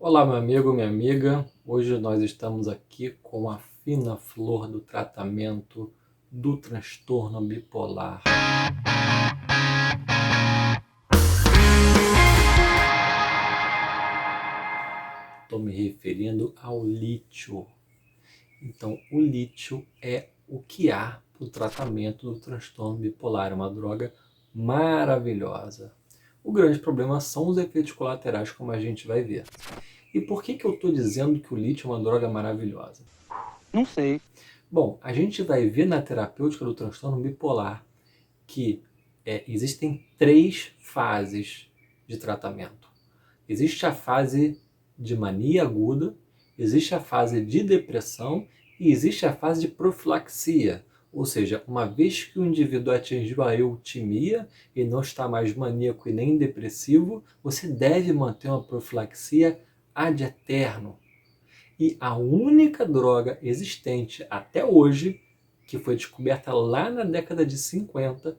Olá, meu amigo, minha amiga. Hoje nós estamos aqui com a fina flor do tratamento do transtorno bipolar. Estou me referindo ao lítio. Então, o lítio é o que há para o tratamento do transtorno bipolar. É uma droga maravilhosa. O grande problema são os efeitos colaterais, como a gente vai ver. E por que eu estou dizendo que o lítio é uma droga maravilhosa? Não sei. Bom, a gente vai ver na terapêutica do transtorno bipolar que existem três fases de tratamento. Existe a fase de mania aguda, existe a fase de depressão e existe a fase de profilaxia. Ou seja, uma vez que o indivíduo atingiu a eutimia e não está mais maníaco e nem depressivo, você deve manter uma profilaxia ad eterno. E a única droga existente até hoje, que foi descoberta lá na década de 50,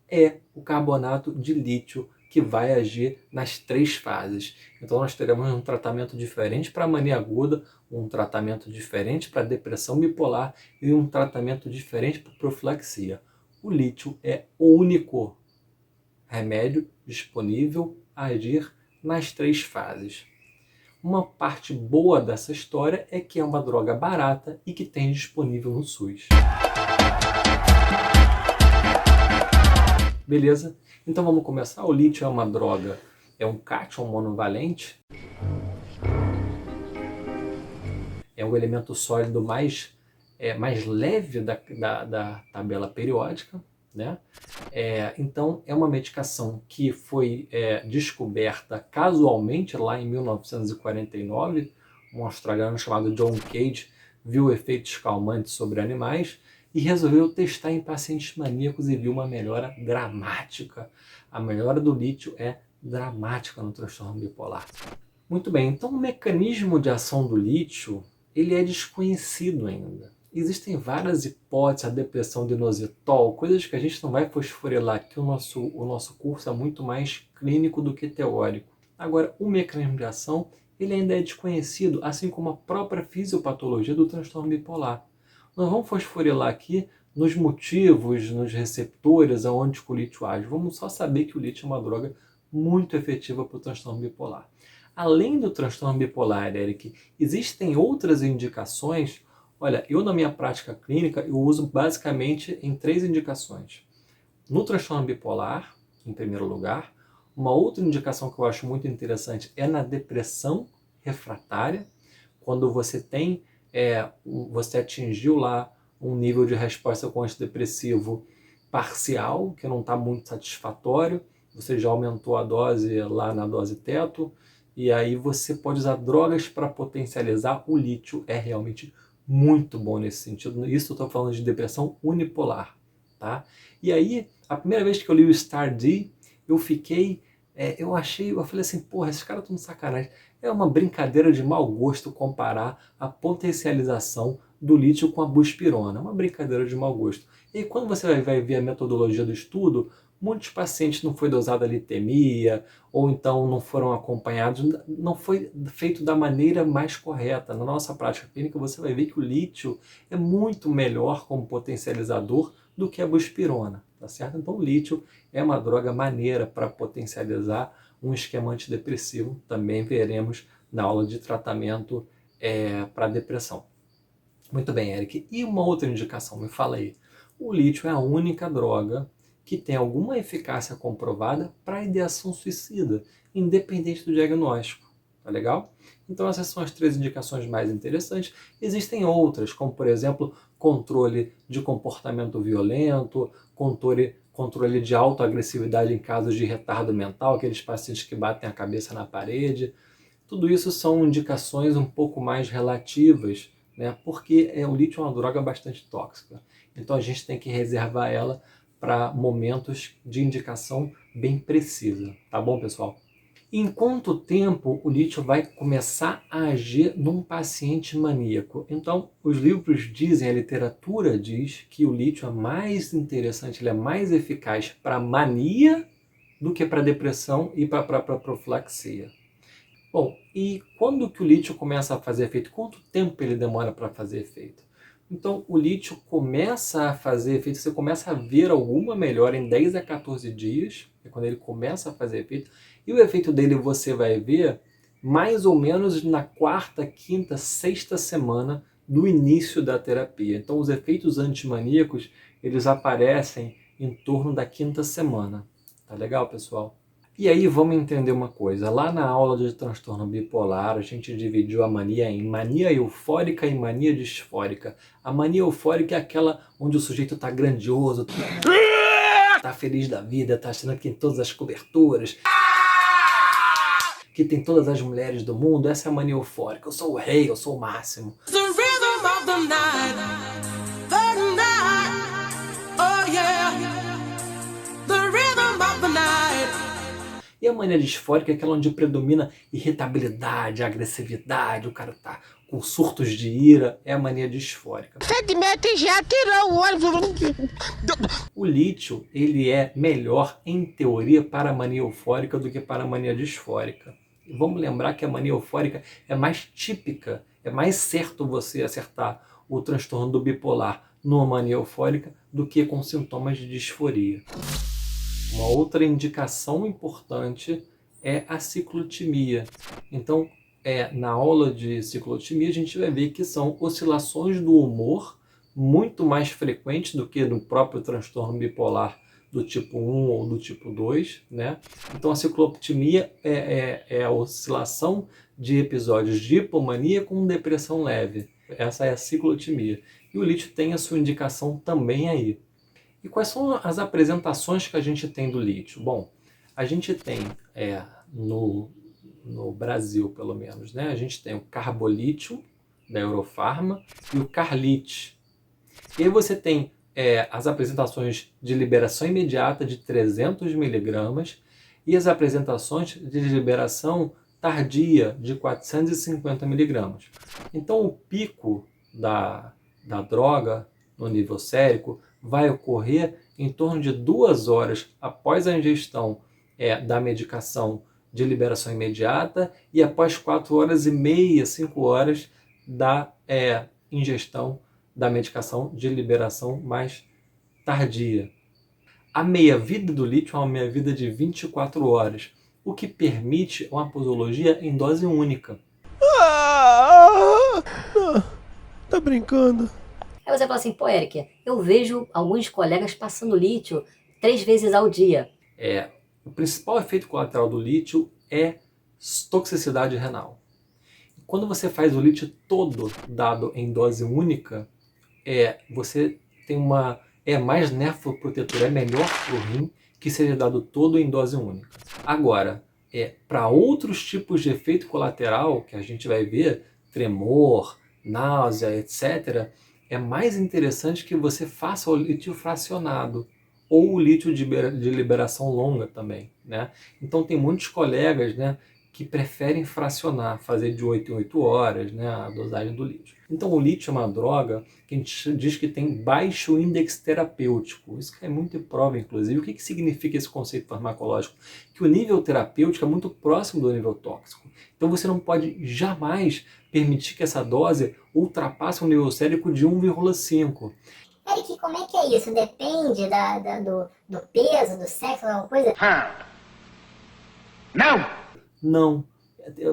é o carbonato de lítio, que vai agir nas três fases. Então nós teremos um tratamento diferente para a mania aguda, um tratamento diferente para a depressão bipolar e um tratamento diferente para a profilaxia. O lítio é o único remédio disponível a agir nas três fases. Uma parte boa dessa história é que é uma droga barata e que tem disponível no SUS. Beleza? Então vamos começar. O lítio é uma droga, é um cátion monovalente, é o elemento sólido mais leve da tabela periódica, né? Então é uma medicação que foi descoberta casualmente lá em 1949. Um australiano chamado John Cage viu efeitos calmantes sobre animais e resolveu testar em pacientes maníacos e viu uma melhora dramática. A melhora do lítio é dramática no transtorno bipolar. Muito bem, então o mecanismo de ação do lítio ele é desconhecido ainda. Existem várias hipóteses, a depressão de inositol, coisas que a gente não vai fosforelar aqui, o nosso curso é muito mais clínico do que teórico. Agora, o mecanismo de ação ele ainda é desconhecido, assim como a própria fisiopatologia do transtorno bipolar. Nós vamos fosforelar aqui nos motivos, nos receptores, aonde o lítio age. Vamos só saber que o lítio é uma droga muito efetiva para o transtorno bipolar. Além do transtorno bipolar, Eric, existem outras indicações. Olha, eu na minha prática clínica, eu uso basicamente em três indicações. No transtorno bipolar, em primeiro lugar. Uma outra indicação que eu acho muito interessante é na depressão refratária, quando você atingiu lá um nível de resposta com antidepressivo parcial, que não está muito satisfatório, você já aumentou a dose lá na dose teto, e aí você pode usar drogas para potencializar. O lítio é realmente muito bom nesse sentido. Isso eu estou falando de depressão unipolar, tá? E aí, a primeira vez que eu li o STAR*D, eu fiquei, eu falei assim, porra, esses caras estão de sacanagem. É uma brincadeira de mau gosto comparar a potencialização do lítio com a buspirona. É uma brincadeira de mau gosto. E quando você vai ver a metodologia do estudo, muitos pacientes não foi dosada litemia, ou então não foram acompanhados, não foi feito da maneira mais correta. Na nossa prática clínica, você vai ver que o lítio é muito melhor como potencializador do que a buspirona, tá certo? Então o lítio é uma droga maneira para potencializar um esquema antidepressivo. Também veremos na aula de tratamento para depressão. Muito bem, Eric. E uma outra indicação, me fala aí. O lítio é a única droga que tem alguma eficácia comprovada para ideação suicida, independente do diagnóstico. Tá legal? Então essas são as três indicações mais interessantes. Existem outras, como por exemplo, controle de comportamento violento, controle de autoagressividade em casos de retardo mental, aqueles pacientes que batem a cabeça na parede. Tudo isso são indicações um pouco mais relativas, né? Porque o lítio é uma droga bastante tóxica. Então a gente tem que reservar ela para momentos de indicação bem precisa. Tá bom, pessoal? Em quanto tempo o lítio vai começar a agir num paciente maníaco? Então, os livros dizem, a literatura diz que o lítio é mais interessante, ele é mais eficaz para mania do que para depressão e para profilaxia. Bom, e quando que o lítio começa a fazer efeito? Quanto tempo ele demora para fazer efeito? Então, o lítio começa a fazer efeito, você começa a ver alguma melhora em 10 a 14 dias, é quando ele começa a fazer efeito, e o efeito dele você vai ver mais ou menos na quarta, quinta, sexta semana do início da terapia. Então, os efeitos antimaníacos, eles aparecem em torno da quinta semana. Tá legal, pessoal? E aí vamos entender uma coisa. Lá na aula de transtorno bipolar, a gente dividiu a mania em mania eufórica e mania disfórica. A mania eufórica é aquela onde o sujeito está grandioso, está feliz da vida, está achando que tem todas as coberturas, que tem todas as mulheres do mundo. Essa é a mania eufórica. Eu sou o rei, eu sou o máximo. E a mania disfórica é aquela onde predomina irritabilidade, agressividade, o cara tá com surtos de ira, é a mania disfórica. 7 metros e já tirou o olho. O lítio, ele é melhor, em teoria, para a mania eufórica do que para a mania disfórica. E vamos lembrar que a mania eufórica é mais típica, é mais certo você acertar o transtorno do bipolar numa mania eufórica do que com sintomas de disforia. Uma outra indicação importante é a ciclotimia. Então, na aula de ciclotimia, a gente vai ver que são oscilações do humor muito mais frequentes do que no próprio transtorno bipolar do tipo 1 ou do tipo 2, né? Então, a ciclotimia é a oscilação de episódios de hipomania com depressão leve. Essa é a ciclotimia. E o lítio tem a sua indicação também aí. E quais são as apresentações que a gente tem do lítio? Bom, a gente tem, no Brasil pelo menos, né? A gente tem o carbolítio, da Eurofarma, e o Carlite. E aí você tem as apresentações de liberação imediata de 300 miligramas e as apresentações de liberação tardia de 450 miligramas. Então o pico da droga no nível sérico vai ocorrer em torno de 2 horas após a ingestão da medicação de liberação imediata e após 4 horas e meia, 5 horas da ingestão da medicação de liberação mais tardia. A meia-vida do lítio é uma meia-vida de 24 horas, o que permite uma posologia em dose única. Tá brincando? Aí você fala assim, pô, Eric, eu vejo alguns colegas passando lítio 3 vezes ao dia. O principal efeito colateral do lítio é toxicidade renal. Quando você faz o lítio todo dado em dose única, você tem mais nefroprotetor, é melhor para o rim que seja dado todo em dose única. Agora, para outros tipos de efeito colateral que a gente vai ver, tremor, náusea, etc., é mais interessante que você faça o lítio fracionado ou o lítio de liberação longa também, né? Então tem muitos colegas, né, que preferem fracionar, fazer de 8 em 8 horas, né, a dosagem do lítio. Então o lítio é uma droga que a gente diz que tem baixo índice terapêutico. Isso cai muito em prova, inclusive. O que significa esse conceito farmacológico? Que o nível terapêutico é muito próximo do nível tóxico. Então você não pode jamais permitir que essa dose ultrapasse um nível sérico de 1,5. Eric, como é que é isso? Depende do peso, do sexo, alguma coisa? Não.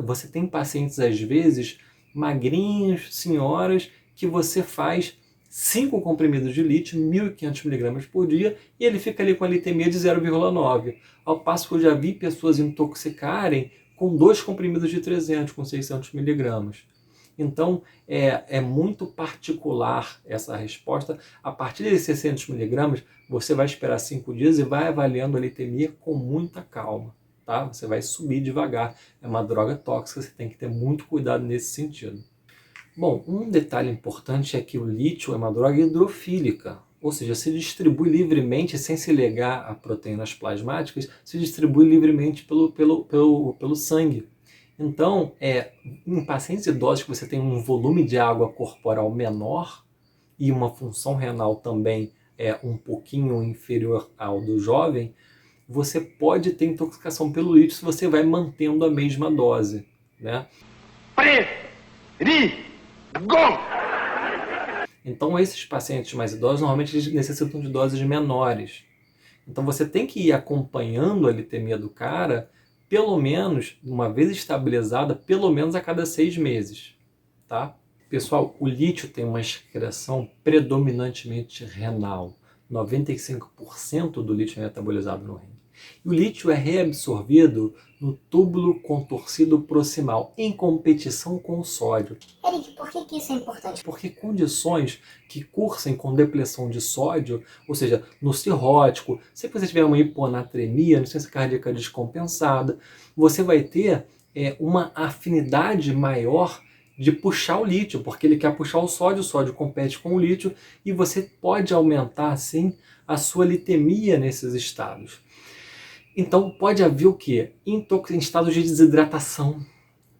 Você tem pacientes, às vezes, magrinhos, senhoras, que você faz 5 comprimidos de lítio, 1.500 miligramas por dia, e ele fica ali com a litemia de 0,9. Ao passo que eu já vi pessoas intoxicarem com 2 comprimidos de 300, com 600 miligramas. Então, é muito particular essa resposta. A partir de 600 miligramas, você vai esperar 5 dias e vai avaliando a litemia com muita calma. Tá? Você vai subir devagar. É uma droga tóxica, você tem que ter muito cuidado nesse sentido. Bom, um detalhe importante é que o lítio é uma droga hidrofílica, ou seja, se distribui livremente, sem se ligar a proteínas plasmáticas, se distribui livremente pelo sangue. Então, em pacientes idosos que você tem um volume de água corporal menor e uma função renal também um pouquinho inferior ao do jovem, você pode ter intoxicação pelo lítio se você vai mantendo a mesma dose. né? Perigo! Então esses pacientes mais idosos normalmente eles necessitam de doses menores. Então você tem que ir acompanhando a litemia do cara, pelo menos, uma vez estabilizada, pelo menos a cada 6 meses, tá? Pessoal, o lítio tem uma excreção predominantemente renal. 95% do lítio é metabolizado no rim. E o lítio é reabsorvido no túbulo contorcido proximal, em competição com o sódio. Eric, por que isso é importante? Porque condições que cursem com depressão de sódio, ou seja, no cirrótico, se você tiver uma hiponatremia, insuficiência cardíaca descompensada, você vai ter uma afinidade maior de puxar o lítio, porque ele quer puxar o sódio compete com o lítio, e você pode aumentar, assim, a sua litemia nesses estados. Então pode haver o quê? Em estados de desidratação.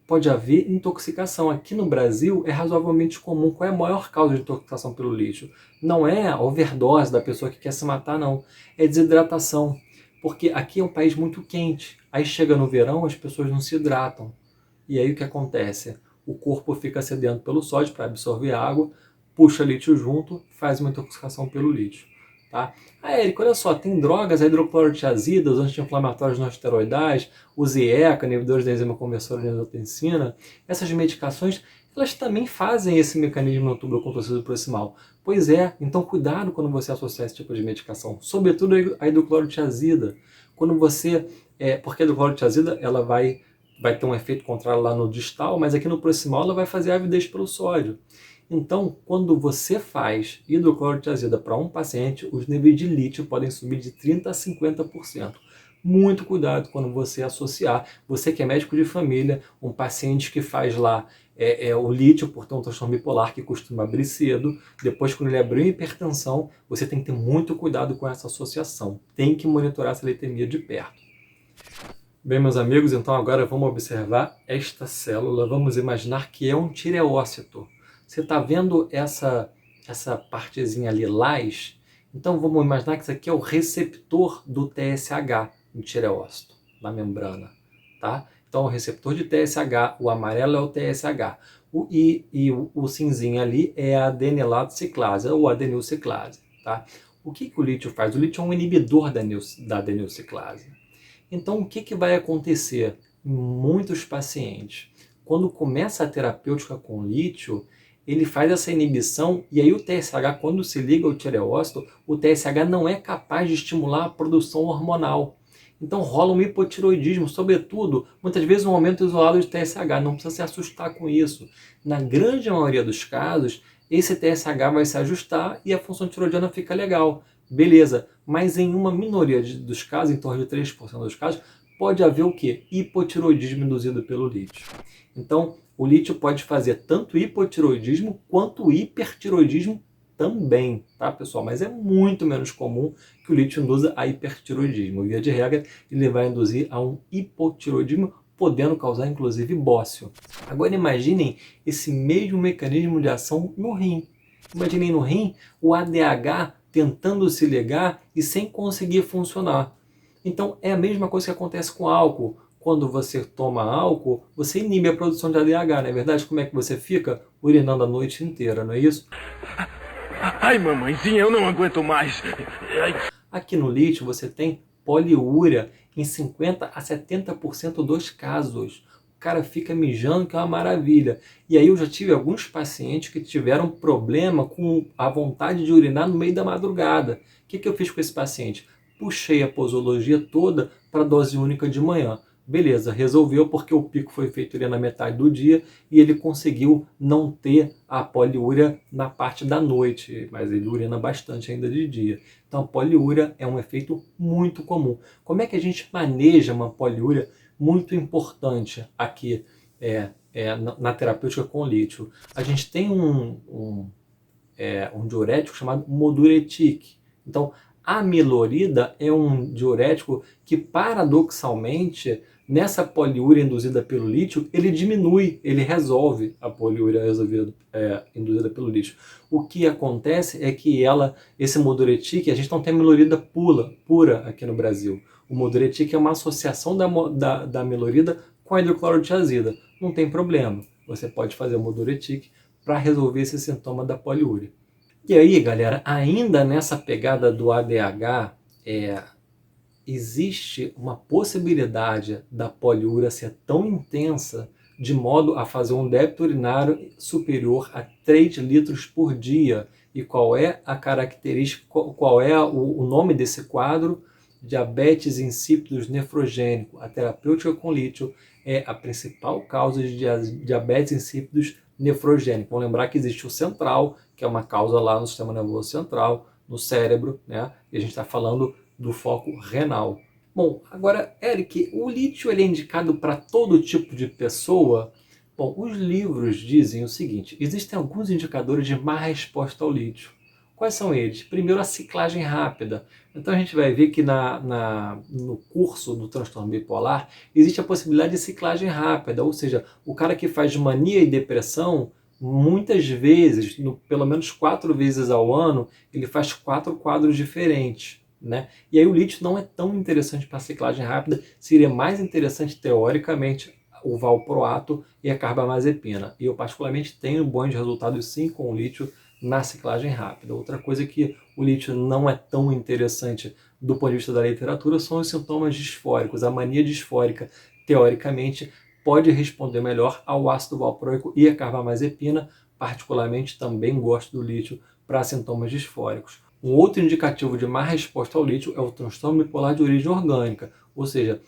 Pode haver intoxicação. Aqui no Brasil é razoavelmente comum. Qual é a maior causa de intoxicação pelo lítio? Não é a overdose da pessoa que quer se matar, não. É desidratação. Porque aqui é um país muito quente. Aí chega no verão, as pessoas não se hidratam. E aí o que acontece? O corpo fica sedento pelo sódio para absorver água, puxa lítio junto, faz uma intoxicação pelo lítio. Tá? Érico, olha só, tem drogas, a hidroclorotiazida, os anti-inflamatórios não esteroidais, os IECA, inibidores da enzima conversora de angiotensina, essas medicações, elas também fazem esse mecanismo no túbulo contorcido proximal. Pois é, então cuidado quando você associar esse tipo de medicação, sobretudo a hidroclorotiazida. Quando você, porque a hidroclorotiazida ela vai ter um efeito contrário lá no distal, mas aqui no proximal ela vai fazer avidez pelo sódio. Então, quando você faz hidroclorotiazida para um paciente, os níveis de lítio podem subir de 30% a 50%. Muito cuidado quando você associar, você que é médico de família, um paciente que faz lá o lítio por ter um transtorno bipolar que costuma abrir cedo, depois quando ele abriu hipertensão, você tem que ter muito cuidado com essa associação. Tem que monitorar essa litemia de perto. Bem, meus amigos, então agora vamos observar esta célula. Vamos imaginar que é um tireócito. Você está vendo essa partezinha lilás? Então vamos imaginar que isso aqui é o receptor do TSH no tireócito, na membrana. Tá? Então o receptor de TSH, o amarelo é o TSH. O cinzinho ali é a adenilado ciclase, ou adenilciclase. Tá? O que o lítio faz? O lítio é um inibidor da adenilciclase. Então o que vai acontecer em muitos pacientes? Quando começa a terapêutica com lítio, ele faz essa inibição e aí o TSH, quando se liga ao tireócito, o TSH não é capaz de estimular a produção hormonal. Então rola um hipotiroidismo, sobretudo, muitas vezes um aumento isolado de TSH, não precisa se assustar com isso. Na grande maioria dos casos, esse TSH vai se ajustar e a função tiroidiana fica legal. Beleza, mas em uma minoria dos casos, em torno de 3% dos casos, pode haver o quê? Hipotiroidismo induzido pelo lítio. Então, o lítio pode fazer tanto hipotiroidismo quanto hipertiroidismo também, tá, pessoal? Mas é muito menos comum que o lítio induza a hipertiroidismo. Via de regra, ele vai induzir a um hipotiroidismo, podendo causar, inclusive, bócio. Agora, imaginem esse mesmo mecanismo de ação no rim. Imaginem no rim o ADH tentando se ligar e sem conseguir funcionar. Então, é a mesma coisa que acontece com álcool. Quando você toma álcool, você inibe a produção de ADH, não é verdade? Como é que você fica? Urinando a noite inteira, não é isso? Ai, mamãezinha, eu não aguento mais. Aqui no lítio você tem poliúria em 50% a 70% dos casos. O cara fica mijando, que é uma maravilha. E aí eu já tive alguns pacientes que tiveram problema com a vontade de urinar no meio da madrugada. O que eu fiz com esse paciente? Puxei a posologia toda para dose única de manhã. Beleza, resolveu porque o pico foi feito ali na metade do dia e ele conseguiu não ter a poliúria na parte da noite, mas ele urina bastante ainda de dia. Então a poliúria é um efeito muito comum. Como é que a gente maneja uma poliúria muito importante aqui na terapêutica com lítio? A gente tem um diurético chamado Moduretic. Então a amilorida é um diurético que paradoxalmente nessa poliúria induzida pelo lítio, ele diminui, ele resolve a poliúria induzida pelo lítio. O que acontece é que esse Moduretic, a gente não tem amilorida pura aqui no Brasil. O Moduretic é uma associação da amilorida com a hidroclorotiazida. não tem problema. Você pode fazer uma diurética para resolver esse sintoma da poliúria. E aí, galera, ainda nessa pegada do ADH, existe uma possibilidade da poliúria ser tão intensa de modo a fazer um débito urinário superior a 3 litros por dia. E qual é a característica, qual é o nome desse quadro? Diabetes insípidos nefrogênico. A terapêutica com lítio é a principal causa de diabetes insípidos nefrogênico. Vamos lembrar que existe o central, que é uma causa lá no sistema nervoso central, no cérebro, né? E a gente está falando do foco renal. Bom, agora, Eric, o lítio ele é indicado para todo tipo de pessoa? Bom, os livros dizem o seguinte: existem alguns indicadores de má resposta ao lítio. Quais são eles? Primeiro, a ciclagem rápida. Então a gente vai ver que no curso do transtorno bipolar existe a possibilidade de ciclagem rápida, ou seja, o cara que faz mania e depressão, muitas vezes, pelo menos 4 vezes ao ano, ele faz 4 quadros diferentes, né? E aí o lítio não é tão interessante para a ciclagem rápida, seria mais interessante teoricamente o valproato e a carbamazepina. E eu particularmente tenho bons resultados sim com o lítio na ciclagem rápida. Outra coisa que o lítio não é tão interessante do ponto de vista da literatura são os sintomas disfóricos. A mania disfórica, teoricamente, pode responder melhor ao ácido valproico e a carbamazepina. Particularmente também gosto do lítio para sintomas disfóricos. Um outro indicativo de má resposta ao lítio é o transtorno bipolar de origem orgânica, ou seja,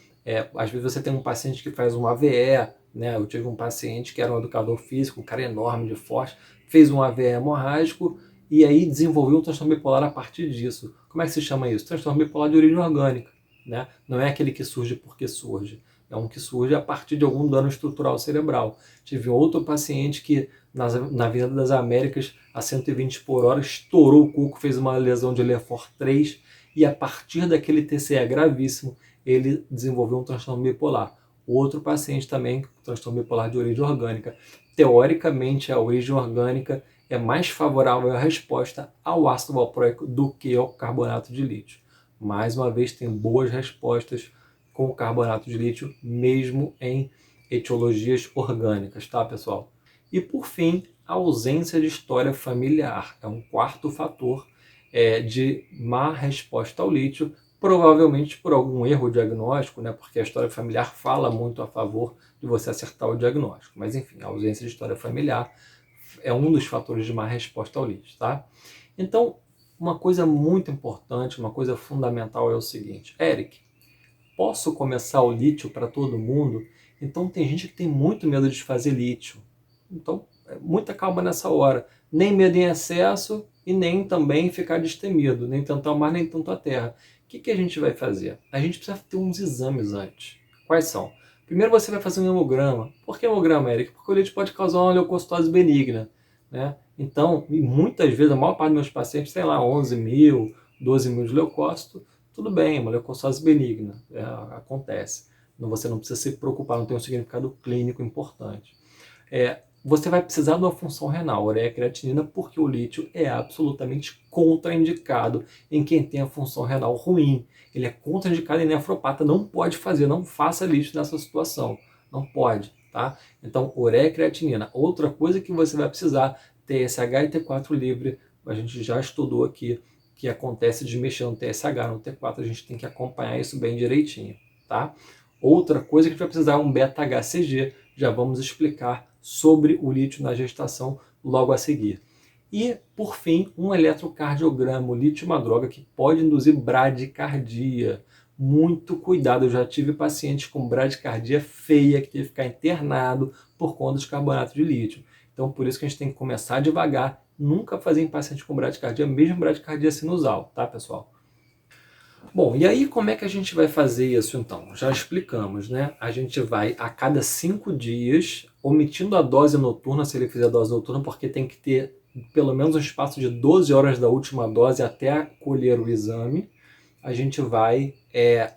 às vezes você tem um paciente que faz um AVE, né? Eu tive um paciente que era um educador físico, um cara enorme, de forte, fez um AVE hemorrágico e aí desenvolveu um transtorno bipolar a partir disso. Como é que se chama isso? Transtorno bipolar de origem orgânica, né? Não é aquele que surge porque surge, é um que surge a partir de algum dano estrutural cerebral. Tive outro paciente que na Avenida das Américas, a 120 por hora, estourou o cuco, fez uma lesão de Lefort 3 e a partir daquele TCE gravíssimo, ele desenvolveu um transtorno bipolar. Outro paciente também, transtorno bipolar de origem orgânica. Teoricamente, a origem orgânica é mais favorável à resposta ao ácido valproico do que ao carbonato de lítio. Mais uma vez, tem boas respostas com o carbonato de lítio, mesmo em etiologias orgânicas, tá, pessoal? E, por fim, a ausência de história familiar. É um quarto fator de má resposta ao lítio, provavelmente por algum erro diagnóstico, né? Porque a história familiar fala muito a favor de você acertar o diagnóstico. Mas, enfim, a ausência de história familiar é um dos fatores de má resposta ao lítio, tá? Então, uma coisa muito importante, uma coisa fundamental é o seguinte: Eric, posso começar o lítio para todo mundo? Então, tem gente que tem muito medo de fazer lítio. Então, muita calma nessa hora. Nem medo em excesso e nem também ficar destemido, nem tanto ao mar, nem tanto à terra. O que a gente vai fazer? A gente precisa ter uns exames antes. Quais são? Primeiro você vai fazer um hemograma. Por que hemograma, Eric? Porque o lítio pode causar uma leucocitose benigna, né? Então, muitas vezes, a maior parte dos meus pacientes tem lá 11 mil, 12 mil de leucócito. Tudo bem, uma leucocitose benigna, acontece. Você não precisa se preocupar, não tem um significado clínico importante. Você vai precisar de uma função renal, ureia creatinina, porque o lítio é absolutamente contraindicado em quem tem a função renal ruim. Ele é contraindicado em nefropata, não pode fazer, não faça lítio nessa situação, não pode, tá? Então, ureia creatinina. Outra coisa que você vai precisar, TSH e T4 livre, a gente já estudou aqui, que acontece de mexer no TSH, no T4, a gente tem que acompanhar isso bem direitinho, tá? Outra coisa que a gente vai precisar é um beta-HCG, já vamos explicar sobre o lítio na gestação logo a seguir. E, por fim, um eletrocardiograma. O lítio é uma droga que pode induzir bradicardia. Muito cuidado, eu já tive pacientes com bradicardia feia que teve que ficar internado por conta de carbonato de lítio. Então, por isso que a gente tem que começar devagar, nunca fazer em paciente com bradicardia, mesmo bradicardia sinusal, tá, pessoal? Bom, e aí como é que a gente vai fazer isso então? Já explicamos, né? A gente vai a cada 5 dias, omitindo a dose noturna, se ele fizer a dose noturna, porque tem que ter pelo menos um espaço de 12 horas da última dose até colher o exame, a gente vai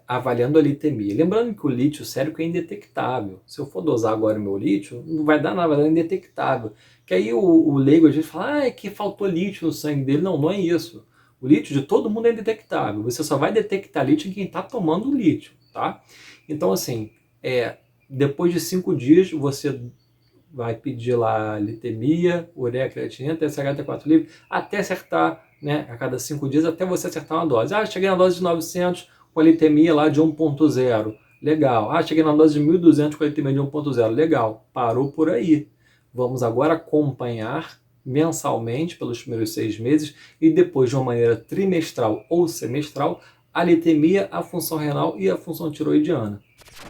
avaliando a litemia. Lembrando que o lítio sérico é indetectável. Se eu for dosar agora o meu lítio, não vai dar nada, é indetectável. Que aí o leigo às vezes fala, é que faltou lítio no sangue dele. Não, não é isso. O lítio de todo mundo é indetectável. Você só vai detectar lítio em quem está tomando lítio, tá? Então, assim, depois de 5 dias, você vai pedir lá litemia, ureia, creatinina, TSH, T4 livre, até acertar, né, a cada 5 dias, até você acertar uma dose. Ah, cheguei na dose de 900 com a litemia lá de 1.0. Legal. Ah, cheguei na dose de 1.200 com a litemia de 1.0. Legal. Parou por aí. Vamos agora acompanhar mensalmente pelos primeiros 6 meses e depois de uma maneira trimestral ou semestral a litemia, a função renal e a função tiroidiana.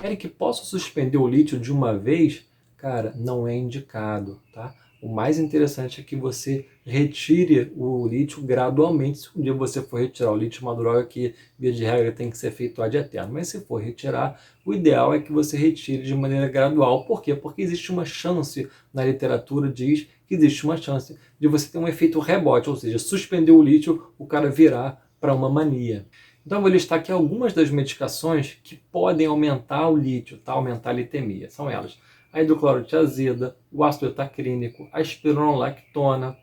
Eric, posso suspender o lítio de uma vez? Cara, não é indicado, tá? O mais interessante é que você retire o lítio gradualmente. Se um dia você for retirar o lítio, uma droga que, via de regra, tem que ser feito ad eterno. Mas se for retirar, o ideal é que você retire de maneira gradual. Por quê? Porque existe uma chance, na literatura diz que existe uma chance de você ter um efeito rebote, ou seja, suspender o lítio, o cara virar para uma mania. Então eu vou listar aqui algumas das medicações que podem aumentar o lítio, tá? Aumentar a litemia. São elas: a hidroclorotiazida, o ácido hetacrínico, a espironolactona,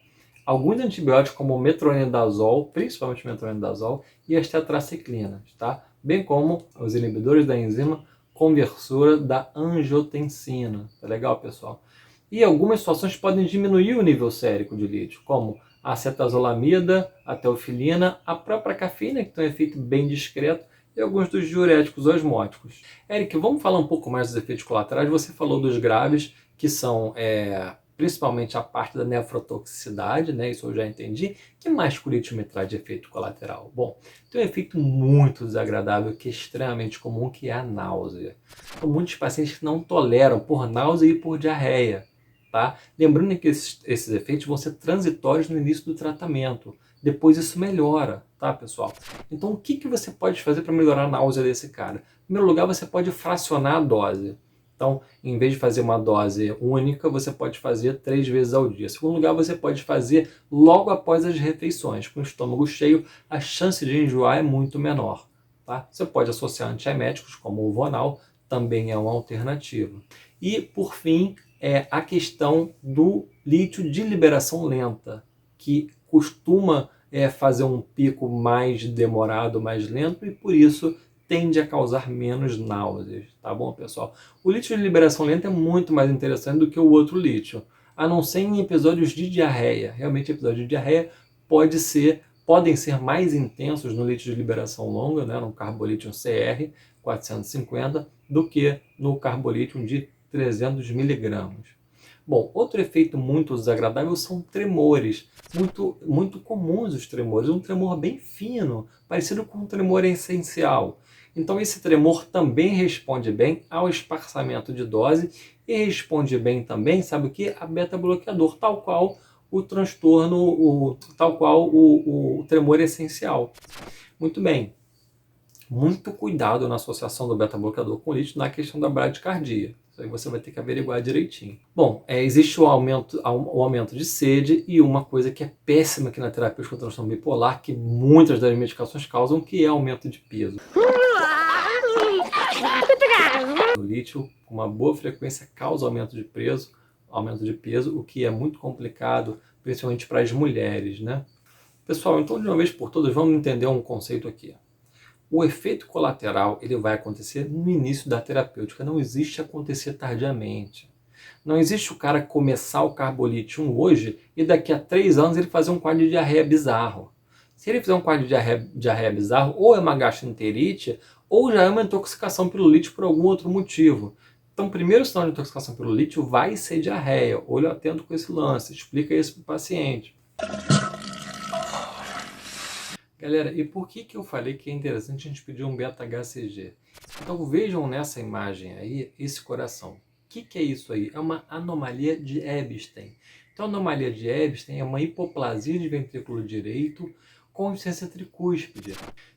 alguns antibióticos como o metronidazol, principalmente o metronidazol, e as tetraciclinas, tá? Bem como os inibidores da enzima conversora da angiotensina. Tá legal, pessoal? E algumas situações podem diminuir o nível sérico de lítio, como a acetazolamida, a teofilina, a própria cafeína, que tem um efeito bem discreto, e alguns dos diuréticos osmóticos. Eric, vamos falar um pouco mais dos efeitos colaterais. Você falou dos graves, que são principalmente a parte da nefrotoxicidade, né? Isso eu já entendi. O que mais que o lítio me traz de efeito colateral? Bom, tem um efeito muito desagradável, que é extremamente comum, que é a náusea. Então, muitos pacientes que não toleram por náusea e por diarreia. Tá? Lembrando que esses efeitos vão ser transitórios no início do tratamento. Depois isso melhora, tá, pessoal? Então, o que você pode fazer para melhorar a náusea desse cara? Em primeiro lugar, você pode fracionar a dose. Então, em vez de fazer uma dose única, você pode fazer 3 vezes ao dia. Em segundo lugar, você pode fazer logo após as refeições. Com o estômago cheio, a chance de enjoar é muito menor. Tá? Você pode associar antieméticos, como o Vonal, também é uma alternativa. E, por fim, a questão do lítio de liberação lenta, que costuma fazer um pico mais demorado, mais lento, e por isso tende a causar menos náuseas, tá bom, pessoal? O lítio de liberação lenta é muito mais interessante do que o outro lítio, a não ser em episódios de diarreia. Realmente, episódios de diarreia podem ser mais intensos no lítio de liberação longa, né, no carbolítio CR 450, do que no carbolítio de 300 miligramas. Bom, outro efeito muito desagradável são tremores. Muito comuns os tremores. Um tremor bem fino, parecido com um tremor essencial. Então esse tremor também responde bem ao espaçamento de dose e responde bem também, sabe o que? A beta-bloqueador, tal qual o transtorno, tal qual o tremor essencial. Muito bem. Muito cuidado na associação do beta-bloqueador com lítio na questão da bradicardia. Isso aí você vai ter que averiguar direitinho. Bom, existe o aumento de sede e uma coisa que é péssima aqui na terapia com transtorno bipolar, que muitas das medicações causam, que é aumento de peso. O lítio, com uma boa frequência, causa aumento de peso, o que é muito complicado, principalmente para as mulheres, né? Pessoal, então de uma vez por todas, vamos entender um conceito aqui. O efeito colateral ele vai acontecer no início da terapêutica, não existe acontecer tardiamente. Não existe o cara começar o carbolítio hoje e daqui a 3 anos ele fazer um quadro de diarreia bizarro. Se ele fizer um quadro de diarreia bizarro, ou é uma gastroenterite, ou já é uma intoxicação pelo lítio por algum outro motivo. Então, o primeiro sinal de intoxicação pelo lítio vai ser diarreia. Olho atento com esse lance, explica isso para o paciente. Galera, e por que eu falei que é interessante a gente pedir um beta-HCG? Então vejam nessa imagem aí esse coração. O que é isso aí? É uma anomalia de Ebstein. Então a anomalia de Ebstein é uma hipoplasia de ventrículo direito com insuficiência tricúspide.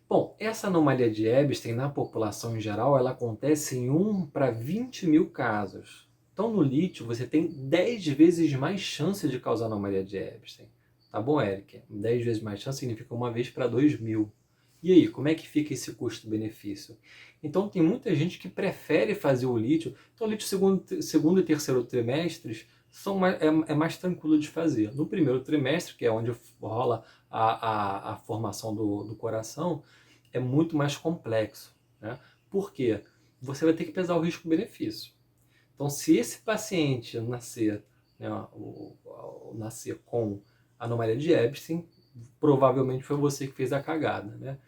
Bom, essa anomalia de Ebstein na população em geral, ela acontece em 1 para 20 mil casos. Então no lítio você tem 10 vezes mais chance de causar anomalia de Ebstein. Tá bom, Eric? 10 vezes mais chance significa 1 vez para 2.000. E aí, como é que fica esse custo-benefício? Então, tem muita gente que prefere fazer o lítio. Então, o lítio segundo e terceiro trimestres é mais tranquilo de fazer. No primeiro trimestre, que é onde rola a formação do coração, é muito mais complexo, né? Por quê? Você vai ter que pesar o risco-benefício. Então, se esse paciente nascer, né, nascer com anomalia de Epstein, provavelmente foi você que fez a cagada, né?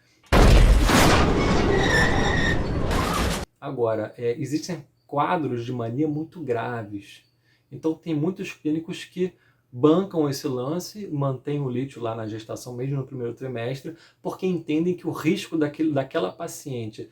Agora, existem quadros de mania muito graves. Então, tem muitos clínicos que bancam esse lance, mantêm o lítio lá na gestação, mesmo no primeiro trimestre, porque entendem que o risco daquela paciente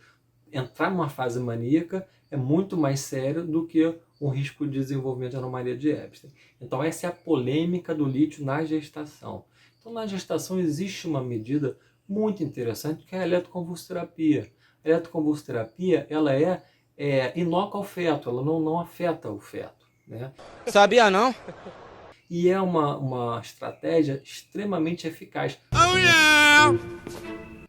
entrar numa fase maníaca é muito mais sério do que um risco de desenvolvimento de anomalia de Epstein. Então, essa é a polêmica do lítio na gestação. Então, na gestação existe uma medida muito interessante que é a eletroconvulsoterapia. A eletroconvulsoterapia, ela é inócua ao feto, ela não afeta o feto, né? Sabia não? E é uma estratégia extremamente eficaz,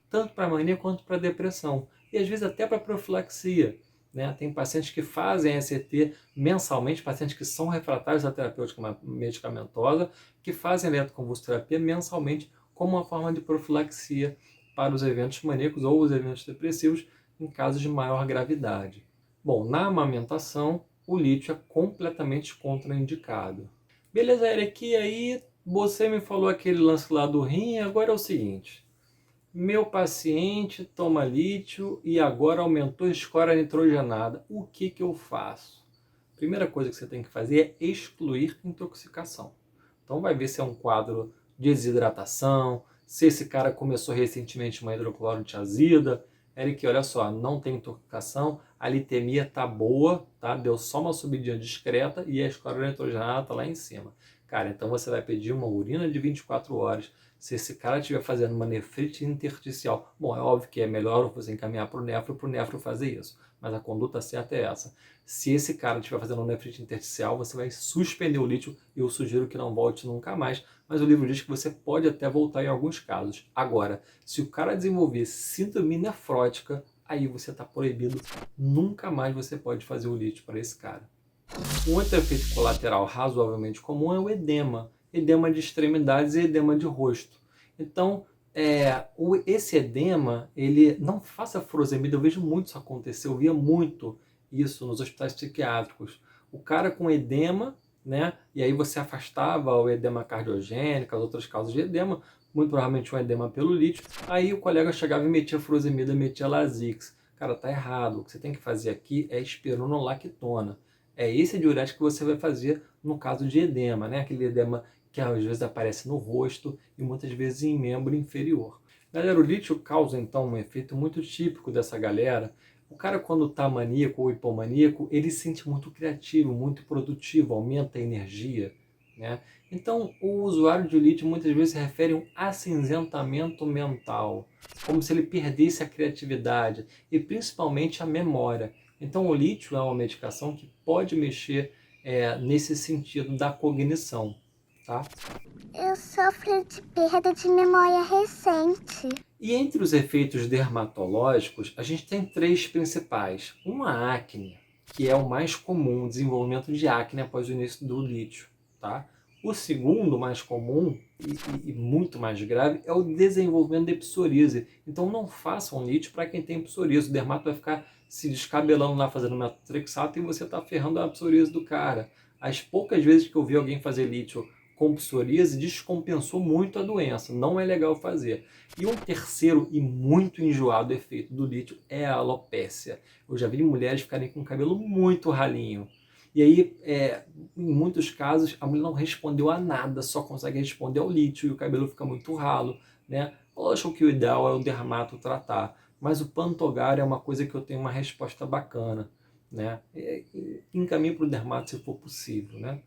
tanto para mania quanto para depressão, e às vezes até para profilaxia, né? Tem pacientes que fazem ECT mensalmente, pacientes que são refratários à terapêutica medicamentosa, que fazem eletroconvulsoterapia mensalmente como uma forma de profilaxia para os eventos maníacos ou os eventos depressivos em casos de maior gravidade. Bom, na amamentação, o lítio é completamente contraindicado. Beleza, Eric, e aí você me falou aquele lance lá do rim, agora é o seguinte: meu paciente toma lítio e agora aumentou a escória nitrogenada. O que eu faço? Primeira coisa que você tem que fazer é excluir intoxicação. Então vai ver se é um quadro de desidratação, se esse cara começou recentemente uma hidroclorotiazida. Eric, olha só, não tem intoxicação, a litemia tá boa, tá? Deu só uma subidinha discreta e a escória nitrogenada tá lá em cima. Cara, então você vai pedir uma urina de 24 horas. Se esse cara estiver fazendo uma nefrite intersticial, bom, é óbvio que é melhor você encaminhar para o nefro fazer isso, mas a conduta certa é essa. Se esse cara estiver fazendo uma nefrite intersticial, você vai suspender o lítio e eu sugiro que não volte nunca mais, mas o livro diz que você pode até voltar em alguns casos. Agora, se o cara desenvolver síndrome nefrótica, aí você está proibido, nunca mais você pode fazer o lítio para esse cara. Um outro efeito colateral razoavelmente comum é o edema de extremidades e edema de rosto. Então, esse edema, ele não faça furosemida, eu vejo muito isso acontecer, eu via muito isso nos hospitais psiquiátricos. O cara com edema, né, e aí você afastava o edema cardiogênico, as outras causas de edema, muito provavelmente um edema pelo lítio, aí o colega chegava e metia furosemida, metia Lasix. Cara, tá errado, o que você tem que fazer aqui é espironolactona. É esse diurético que você vai fazer no caso de edema, né? Aquele edema que às vezes aparece no rosto e muitas vezes em membro inferior. Galera, o lítio causa então um efeito muito típico dessa galera. O cara, quando está maníaco ou hipomaníaco, ele se sente muito criativo, muito produtivo, aumenta a energia, né? Então, o usuário de lítio muitas vezes se refere a um acinzentamento mental, como se ele perdesse a criatividade e principalmente a memória. Então, o lítio é uma medicação que pode mexer nesse sentido da cognição. Tá? Eu sofro de perda de memória recente. E entre os efeitos dermatológicos, a gente tem 3 principais. Uma acne, que é o mais comum, o desenvolvimento de acne após o início do lítio. Tá? O segundo, mais comum e muito mais grave, é o desenvolvimento de psoríase. Então não façam lítio para quem tem psoríase. O dermato vai ficar se descabelando lá fazendo metotrexato e você está ferrando a psoríase do cara. As poucas vezes que eu vi alguém fazer lítio com psoríase, descompensou muito a doença. Não é legal fazer. E um terceiro e muito enjoado efeito do lítio é a alopécia. Eu já vi mulheres ficarem com o cabelo muito ralinho. E aí, em muitos casos, a mulher não respondeu a nada, só consegue responder ao lítio e o cabelo fica muito ralo, né? Lógico que o ideal é o dermato tratar, mas o Pantogar é uma coisa que eu tenho uma resposta bacana, né? Encaminhe para o dermato se for possível, né?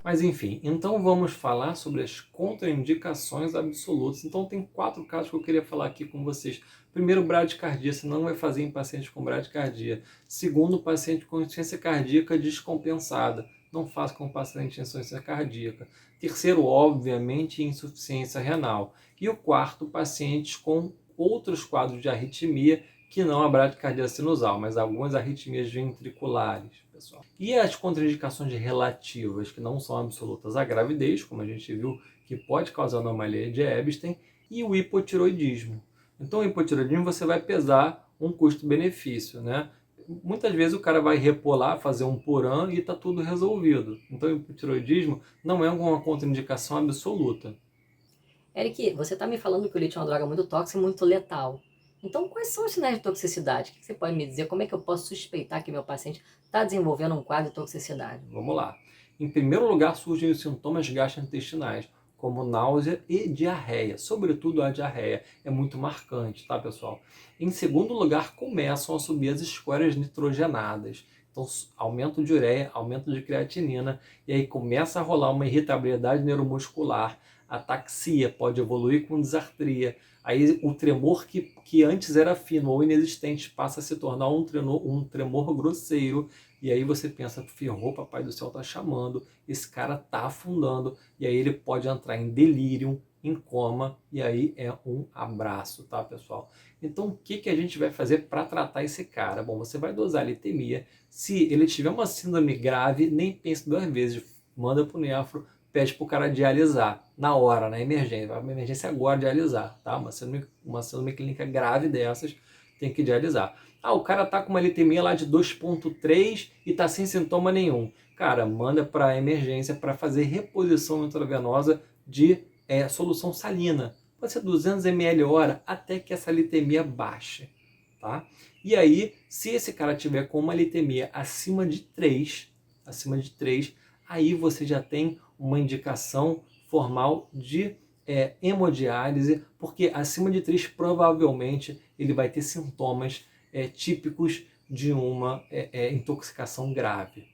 Mas enfim, então vamos falar sobre as contraindicações absolutas. Então tem 4 casos que eu queria falar aqui com vocês. Primeiro, bradicardia, você não vai fazer em paciente com bradicardia. Segundo, paciente com insuficiência cardíaca descompensada. Não faça com paciente com insuficiência cardíaca. Terceiro, obviamente, insuficiência renal. E o quarto, pacientes com outros quadros de arritmia, que não a bradicardia sinusal, mas algumas arritmias ventriculares, pessoal. E as contraindicações relativas, que não são absolutas, a gravidez, como a gente viu, que pode causar anomalia de Epstein, e o hipotiroidismo. Então, o hipotiroidismo você vai pesar um custo-benefício, né? muitas vezes o cara vai repor lá, fazer um puran e está tudo resolvido. Então o hipotireoidismo não é uma contraindicação absoluta. Eric, você está me falando que o lítio é uma droga muito tóxica e muito letal. Então, quais são os sinais de toxicidade? O que você pode me dizer? Como é que eu posso suspeitar que meu paciente está desenvolvendo um quadro de toxicidade? Vamos lá. Em primeiro lugar, surgem os sintomas gastrointestinais, como náusea e diarreia. Sobretudo a diarreia é muito marcante, tá, pessoal? Em segundo lugar, começam a subir as escórias nitrogenadas. Então, aumento de ureia, aumento de creatinina, e aí começa a rolar uma irritabilidade neuromuscular, ataxia, pode evoluir com disartria. Aí o tremor que antes era fino ou inexistente passa a se tornar um tremor grosseiro. E aí você pensa, ferrou, papai do céu tá chamando, esse cara tá afundando. E aí ele pode entrar em delírio, em coma, e aí é um abraço, tá, pessoal? Então o que a gente vai fazer para tratar esse cara? Bom, você vai dosar a litemia. Se ele tiver uma síndrome grave, nem pense 2 vezes, manda pro nefro, pede pro cara dialisar, na hora, na emergência. Vai pra emergência agora dialisar, tá? Uma síndrome clínica grave dessas, tem que dialisar. Ah, o cara tá com uma litemia lá de 2,3 e tá sem sintoma nenhum. Cara, manda para emergência para fazer reposição intravenosa de solução salina. Pode ser 200 ml hora até que essa litemia baixe, tá? E aí, se esse cara tiver com uma litemia acima de 3, aí você já tem uma indicação formal de hemodiálise, porque acima de 3 provavelmente ele vai ter sintomas típicos de uma intoxicação grave.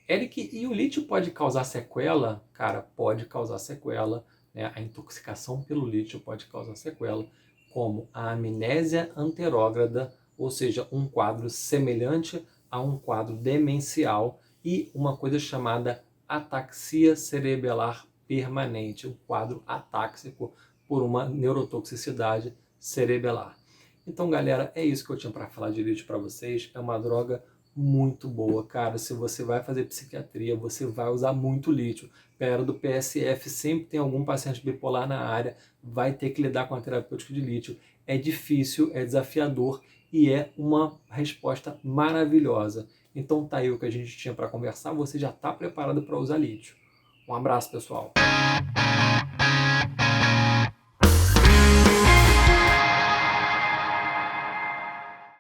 Eric, e o lítio pode causar sequela? Cara, pode causar sequela, né? A intoxicação pelo lítio pode causar sequela, como a amnésia anterógrada, ou seja, um quadro semelhante a um quadro demencial, e uma coisa chamada ataxia cerebelar permanente, um quadro atáxico por uma neurotoxicidade cerebelar. Então, galera, é isso que eu tinha para falar de lítio para vocês. É uma droga muito boa, cara. Se você vai fazer psiquiatria, você vai usar muito lítio. Galera do PSF, sempre tem algum paciente bipolar na área, vai ter que lidar com a terapêutica de lítio. É difícil, é desafiador e é uma resposta maravilhosa. Então tá aí o que a gente tinha para conversar. Você já está preparado para usar lítio. Um abraço, pessoal.